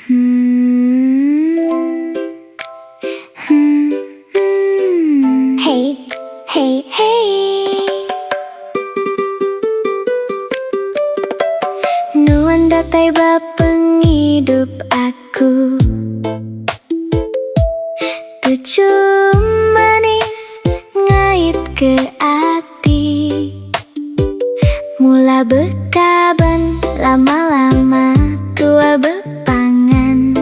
Hey, hey, hey. Nuan datai ba penghidup aku, tujuh manis ngait ke hati. Mula bekaban lama-lama tua bepangan,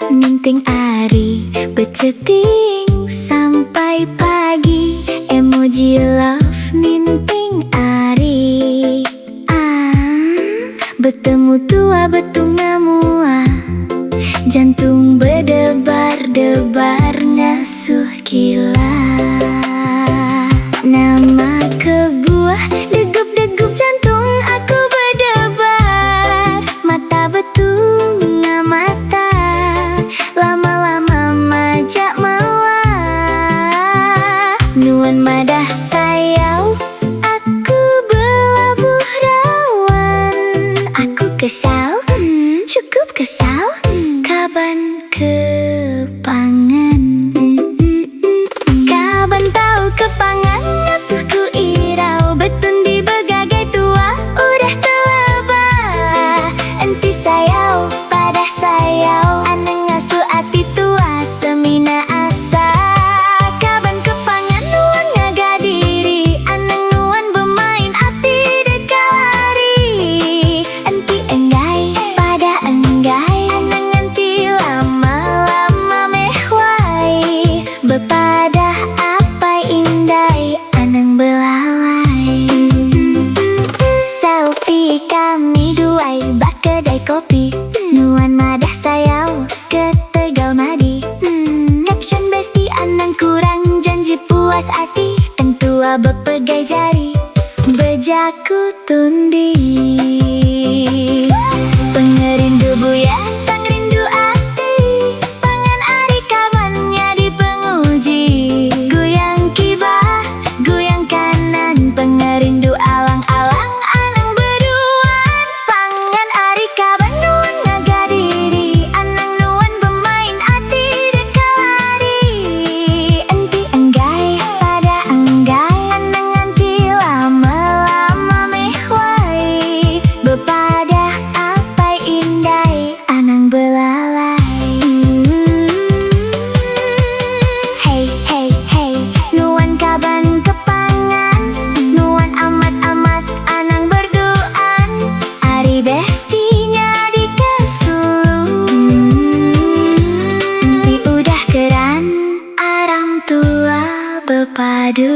ninting ari beceting sampai pagi. Emoji love ninting ari. Bertemu tua betunga mua, jantung berdebar-debar ngasuh gila. Nama kebuah degup-degup jantung aku berdebar. Mata betunga mata, lama-lama majak mawa. Nuan madah sayau, aku belabuh rawan. Aku kesal, cukup kesal, kaban kepangan. Kaban tahu kepangan ngasuhku irau, betun di begagai tua udah telaba. Enti sayau pada sayau, aneng ngasuh hati tua semina asa. Kaban kepangan nuan ngaga diri, aneng nuan bermain hati dekalari. Enti enggai pada enggai, aneng enti lama-lama mehwai. Bepadah apa indai, aneng belalai. Selfie kami duai bak kedai kopi, nuan madah sayau ke Tegal Madi. Caption besti aneng kurang janji puas hati, kan tua bepegai jari bejaku tundi. Pengerindu buya tang rindu hati, pangan ari kabannya di penguji. Goyang kibah, goyang kanan, pengerindu alang-alang anang beruan. Pangan ari kaban nuan ngaga diri, anang nuan bermain hati dekalari. Enti enggai pada enggai, anang anti lama-lama mehwai. Bepadah apa indai, anang belalai. Hey, hey, hey, nuan kaban kepangan, nuan amat-amat anang berdoan. Ari bestinya di kesulu, enti udah keran, aram tua bepadu.